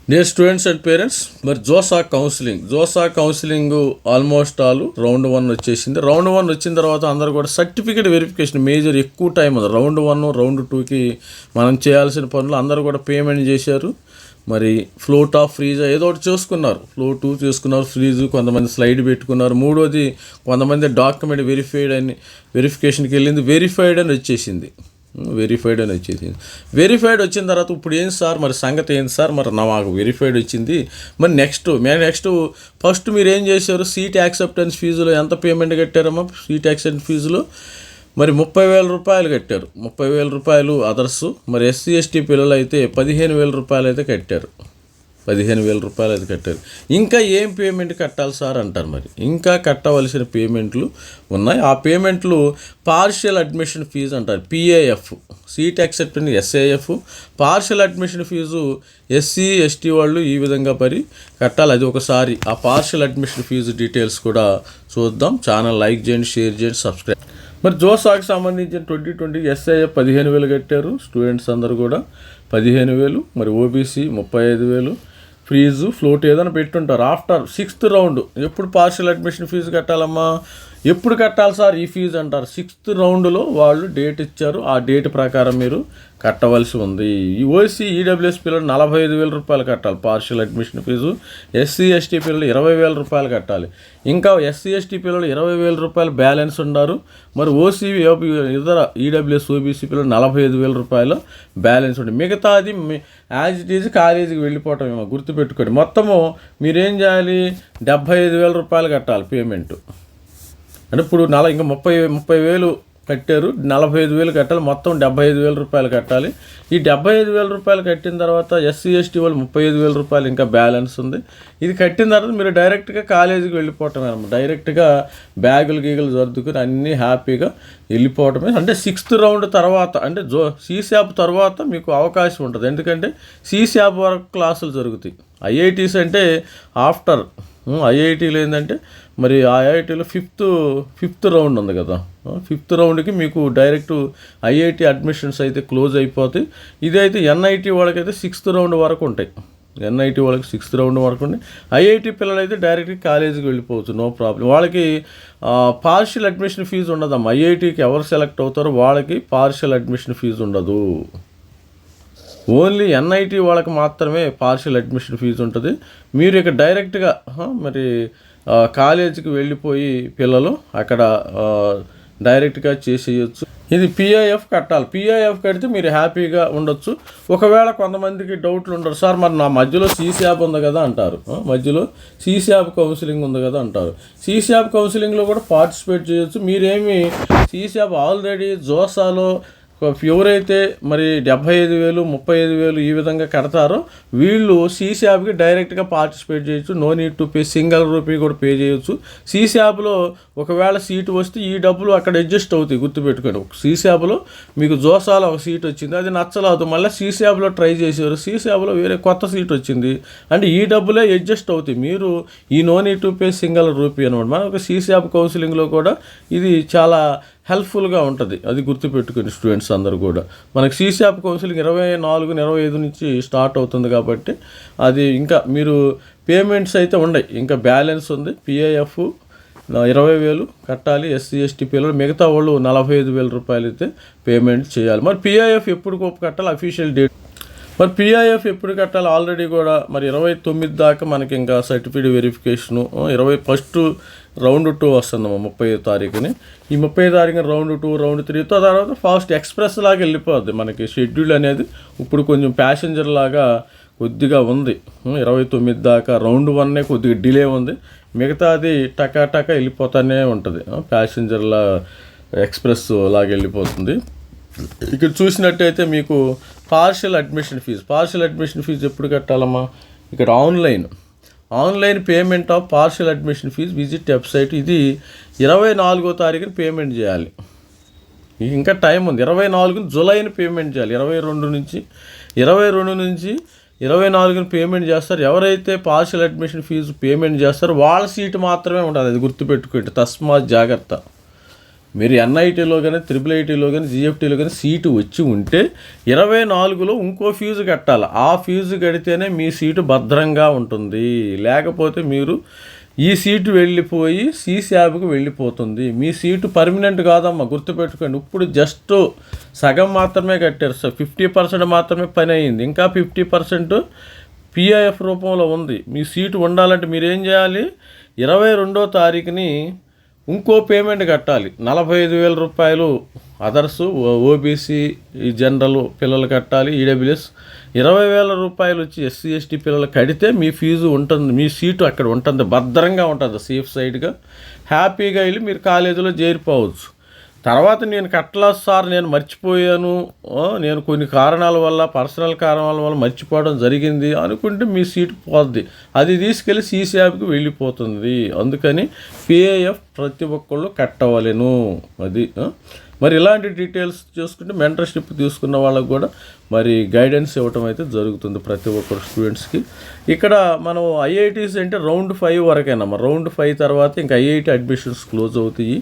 Dear students and parents, మరి JoSAA counselling almost all round 1 వచ్చేసింది. Round 1 వచ్చిన తర్వాత అందరూ కూడా సర్టిఫికేట్ వెరిఫికేషన్ మేజర్ ఎక్కువ టైం ఉంది. రౌండ్ 1 రౌండ్ 2కి మనం చేయాల్సిన పనులు అందరూ కూడా పేమెంట్ చేశారు. మరి ఫ్లోట్ ఆఫ్ ఫ్రీజ్ ఏదో ఒకటి చూసుకున్నారు. ఫ్లోట్ చూసుకున్నారు, ఫ్రీజు కొంతమంది స్లైడ్ పెట్టుకున్నారు. మూడోది కొంతమంది డాక్యుమెంట్ వెరిఫికేషన్కి వెళ్ళింది, వెరిఫైడ్ అని వచ్చేసింది. వెరిఫైడ్ వచ్చిన తర్వాత ఇప్పుడు ఏంటి సార్, మరి సంగతి ఏంటి సార్, మరి మాకు వెరిఫైడ్ వచ్చింది, మరి నెక్స్ట్ ఫస్ట్ మీరు ఏం చేశారు, సీట్ యాక్సెప్టెన్స్ ఫీజులో ఎంత పేమెంట్ కట్టారమ్మా? సీట్ యాక్సెప్టెన్స్ ఫీజులో మరి 30,000 రూపాయలు కట్టారు. 30,000 రూపాయలు అదర్సు. మరి ఎస్సీ ఎస్టీ పిల్లలు అయితే 15,000 రూపాయలు అయితే కట్టారు. 15,000 రూపాయలు అయితే కట్టారు. ఇంకా ఏం పేమెంట్ కట్టాలి సార్ అంటారు. మరి ఇంకా కట్టవలసిన పేమెంట్లు ఉన్నాయి. ఆ పేమెంట్లు పార్షియల్ అడ్మిషన్ ఫీజు అంటారు, PAF. Seat acceptance SAF. Partial admission fee SC ST వాళ్ళు ఈ విధంగా కట్టాలి. అది ఒకసారి ఆ పార్షియల్ అడ్మిషన్ ఫీజు డీటెయిల్స్ కూడా చూద్దాం. ఛానల్ లైక్ చేయండి, షేర్ చేయండి, సబ్స్క్రైబ్. మరి జోసాకి సంబంధించిన 2020 ఎస్ఐఎఫ్ 15,000 కట్టారు స్టూడెంట్స్ అందరూ కూడా 15,000. మరి ఓబీసీ 35,000. ఫీజు ఫ్లోట్ ఏదైనా పెట్టుంటారు. ఆఫ్టర్ 6th రౌండ్ ఎప్పుడు పార్షియల్ అడ్మిషన్ ఫీజు కట్టాలమ్మా? ఎప్పుడు కట్టాలి సార్ ఈ ఫీజు అంటారు. 6th రౌండ్లో వాళ్ళు డేట్ ఇచ్చారు. ఆ డేట్ ప్రకారం మీరు కట్టవలసి ఉంది. ఈ ఓసీ ఈడబ్ల్యూఎస్ పిల్లలు 45,000 రూపాయలు కట్టాలి partial admission fee. SC ST పిల్లలు 20,000 రూపాయలు కట్టాలి. ఇంకా ఎస్సీ ఎస్టీ పిల్లలు 20,000 రూపాయలు బ్యాలెన్స్ ఉన్నారు. మరి ఓసీ ఇతర ఈడబ్ల్యూఎస్ ఓబీసీ పిల్లలు 45,000 రూపాయలు బ్యాలెన్స్ ఉంది. మిగతాది యాజ్ ఇట్ ఈజ్ కాలేజీకి వెళ్ళిపోవటం ఏమో గుర్తుపెట్టుకోండి. మొత్తము మీరేం చేయాలి, 75,000 రూపాయలు కట్టాలి పేమెంట్. అంటే ఇప్పుడు ఇంకా 30,000 కట్టారు, 45,000 కట్టాలి, మొత్తం 75,000 రూపాయలు కట్టాలి. ఈ 75,000 రూపాయలు కట్టిన తర్వాత ఎస్సీ ఎస్టీ వాళ్ళు 35,000 రూపాయలు ఇంకా బ్యాలెన్స్ ఉంది. ఇది కట్టిన తర్వాత మీరు డైరెక్ట్గా కాలేజీకి వెళ్ళిపోవటమే అన్నమాట. డైరెక్ట్గా బ్యాగులు గీగులు సర్దుకుని అన్నీ హ్యాపీగా వెళ్ళిపోవటమే. అంటే 6th రౌండ్ తర్వాత, అంటే సీశాప్ తర్వాత మీకు అవకాశం ఉంటుంది. ఎందుకంటే సీశాప్ వరకు క్లాసులు జరుగుతాయి. ఐఐటీస్ అంటే ఆఫ్టర్ ఐఐటీలు ఏంటంటే మరి ఆ ఐఐటీలో ఫిఫ్త్ రౌండ్ ఉంది కదా, 5th రౌండ్కి మీకు డైరెక్ట్ ఐఐటీ అడ్మిషన్స్ అయితే క్లోజ్ అయిపోతాయి. ఇదైతే ఎన్ఐటీ వాళ్ళకైతే 6th రౌండ్ వరకు ఉంటాయి. ఎన్ఐటీ వాళ్ళకి 6th రౌండ్ వరకు ఉంటాయి. ఐఐటీ పిల్లలు అయితే డైరెక్ట్గా కాలేజీకి వెళ్ళిపోవచ్చు, నో ప్రాబ్లం. వాళ్ళకి పార్షియల్ అడ్మిషన్ ఫీజు ఉండదమ్మా. ఐఐటీకి ఎవరు సెలెక్ట్ అవుతారో వాళ్ళకి పార్షియల్ అడ్మిషన్ ఫీజు ఉండదు. ఓన్లీ ఎన్ఐటీ వాళ్ళకి మాత్రమే పార్షియల్ అడ్మిషన్ ఫీజు ఉంటుంది. మీరు ఇక డైరెక్ట్గా మరి కాలేజీకి వెళ్ళిపోయి పిల్లలు అక్కడ డైరెక్ట్గా చేసేయచ్చు. ఇది పిఐఎఫ్ కట్టాలి. పిఐఎఫ్ కడితే మీరు హ్యాపీగా ఉండొచ్చు. ఒకవేళ కొంతమందికి డౌట్లు ఉండరు, సార్ మరి నా మధ్యలో సీశాప్ ఉంది కదా అంటారు, మధ్యలో సీశాప్ కౌన్సిలింగ్ ఉంది కదా అంటారు. సీశాప్ కౌన్సిలింగ్లో కూడా పార్టిసిపేట్ చేయొచ్చు. మీరేమి సీశాప్ ఆల్రెడీ జోసాలో ఎవరైతే మరి 75,000 35,000 ఈ విధంగా కడతారో వీళ్ళు సీశాప్కి డైరెక్ట్గా పార్టిసిపేట్ చేయొచ్చు. No need to pay, single rupee కూడా పే చేయొచ్చు. సీశాప్లో ఒకవేళ సీటు వస్తే ఈ డబ్బులు అక్కడ అడ్జస్ట్ అవుతాయి, గుర్తుపెట్టుకోండి. సీశాప్లో మీకు జోసాలో ఒక సీట్ వచ్చింది, అది నచ్చలేదు, మళ్ళీ సీశాప్లో ట్రై చేశారు, సీశాప్లో వేరే కొత్త సీట్ వచ్చింది అంటే ఈ డబ్బులే అడ్జస్ట్ అవుతాయి. మీరు ఈ no need to pay single rupee అనమాట. మనకు సీశాప్ కౌన్సిలింగ్లో కూడా ఇది చాలా హెల్ప్ఫుల్గా ఉంటుంది, అది గుర్తుపెట్టుకుని స్టూడెంట్స్ అందరూ కూడా. మనకి సీశాప్ కౌన్సిలింగ్ 24, 25 నుంచి స్టార్ట్ అవుతుంది కాబట్టి అది ఇంకా మీరు పేమెంట్స్ అయితే ఉన్నాయి, ఇంకా బ్యాలెన్స్ ఉంది. పిఐఎఫ్ 20,000 కట్టాలి ఎస్సీ ఎస్టీ పిల్లలు, మిగతా వాళ్ళు 45,000 రూపాయలు అయితే పేమెంట్ చేయాలి. మరి పిఐఎఫ్ ఎప్పుడు కట్టాలి, అఫీషియల్ డేట్. మరి పిఐఎఫ్ ఎప్పుడు కట్టాలి, ఆల్రెడీ కూడా మరి 29 దాకా మనకి ఇంకా సర్టిఫికేట్ వెరిఫికేషను. 21st రౌండ్ 2 వస్తుందమ్మా 30వ తారీఖుని. ఈ 30వ తారీఖున రౌండ్ 2 రౌండ్ 3తో తర్వాత ఫాస్ట్ ఎక్స్ప్రెస్ లాగా వెళ్ళిపోద్ది మనకి షెడ్యూల్ అనేది. ఇప్పుడు కొంచెం ప్యాసింజర్ లాగా కొద్దిగా ఉంది. 29 దాకా రౌండ్ 1 కొద్దిగా డిలే ఉంది, మిగతాది టకా వెళ్ళిపోతూనే ఉంటుంది. ప్యాసింజర్లా ఎక్స్ప్రెస్ లాగా వెళ్ళిపోతుంది. ఇక్కడ చూసినట్టయితే మీకు పార్షియల్ అడ్మిషన్ ఫీజు ఎప్పుడు కట్టాలమ్మా? ఇక్కడ online payment of partial admission fee visit website. ఇది 24వ తారీఖున పేమెంట్ చేయాలి. ఇంకా టైం ఉంది. 24 జూలైని పేమెంట్ చేయాలి. 22 నుంచి 24 పేమెంట్ చేస్తారు. ఎవరైతే పార్షియల్ అడ్మిషన్ ఫీజు పేమెంట్ చేస్తారో వాళ్ళ సీటు మాత్రమే ఉంటుంది, అది గుర్తుపెట్టుకోండి. తస్మాత్ జాగ్రత్త. మీరు ఎన్ఐటీలో కానీ త్రిపుల్ ఐటీలో కానీ జిఎఫ్టీలో కానీ సీటు వచ్చి ఉంటే 24లో ఇంకో ఫీజు కట్టాలి. ఆ ఫీజు కడితేనే మీ సీటు భద్రంగా ఉంటుంది. లేకపోతే మీరు ఈ సీటు వెళ్ళిపోయి సీశాబ్కి వెళ్ళిపోతుంది. మీ సీటు పర్మనెంట్ కాదమ్మా, గుర్తుపెట్టుకోండి. ఇప్పుడు జస్ట్ సగం మాత్రమే కట్టారు. 50% మాత్రమే పని అయ్యింది. ఇంకా 50% పిఐఎఫ్ రూపంలో ఉంది. మీ సీటు ఉండాలంటే మీరేం చేయాలి, 22వ తారీఖుని ఇంకో పేమెంట్ కట్టాలి. 45,000 రూపాయలు అదర్సు, ఓబీసీ, జనరల్ పిల్లలు కట్టాలి. ఈడబ్ల్యూఎస్ 20,000 రూపాయలు వచ్చి ఎస్సీ ఎస్టీ పిల్లలు కడితే మీ ఫీజు ఉంటుంది, మీ సీటు అక్కడ ఉంటుంది, భద్రంగా ఉంటుంది, సేఫ్ సైడ్గా హ్యాపీగా వెళ్ళి మీరు కాలేజీలో చేరిపోవచ్చు. తర్వాత నేను కట్టలేదు సార్, నేను మర్చిపోయాను, నేను కొన్ని కారణాల వల్ల, పర్సనల్ కారణాల వల్ల మర్చిపోవడం జరిగింది అనుకుంటే మీ సీటు పోద్ది. అది తీసుకెళ్ళి సీశాబ్కి వెళ్ళిపోతుంది. అందుకని పిఏఎఫ్ ప్రతి ఒక్కళ్ళు కట్టవలెను. అది మరి ఇలాంటి డీటెయిల్స్ చూసుకుంటే మెంటర్షిప్ తీసుకున్న వాళ్ళకు కూడా మరి గైడెన్స్ ఇవ్వటం అయితే జరుగుతుంది ప్రతి ఒక్కరు స్టూడెంట్స్కి. ఇక్కడ మనం ఐఐటీస్ అంటే రౌండ్ 5 వరకేనమ్మా. రౌండ్ 5 తర్వాత ఇంకా ఐఐటీ అడ్మిషన్స్ క్లోజ్ అవుతాయి.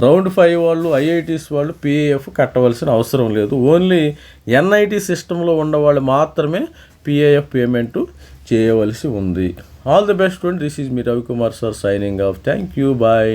రౌండ్ 5 వాళ్ళు, ఐఐటీస్ వాళ్ళు పిఏఎఫ్ కట్టవలసిన అవసరం లేదు. ఓన్లీ ఎన్ఐటీ సిస్టంలో ఉన్నవాళ్ళు మాత్రమే పిఏఎఫ్ పేమెంటు చేయవలసి ఉంది. All the best student. This is me Ravikumar sir signing off. Thank you. Bye.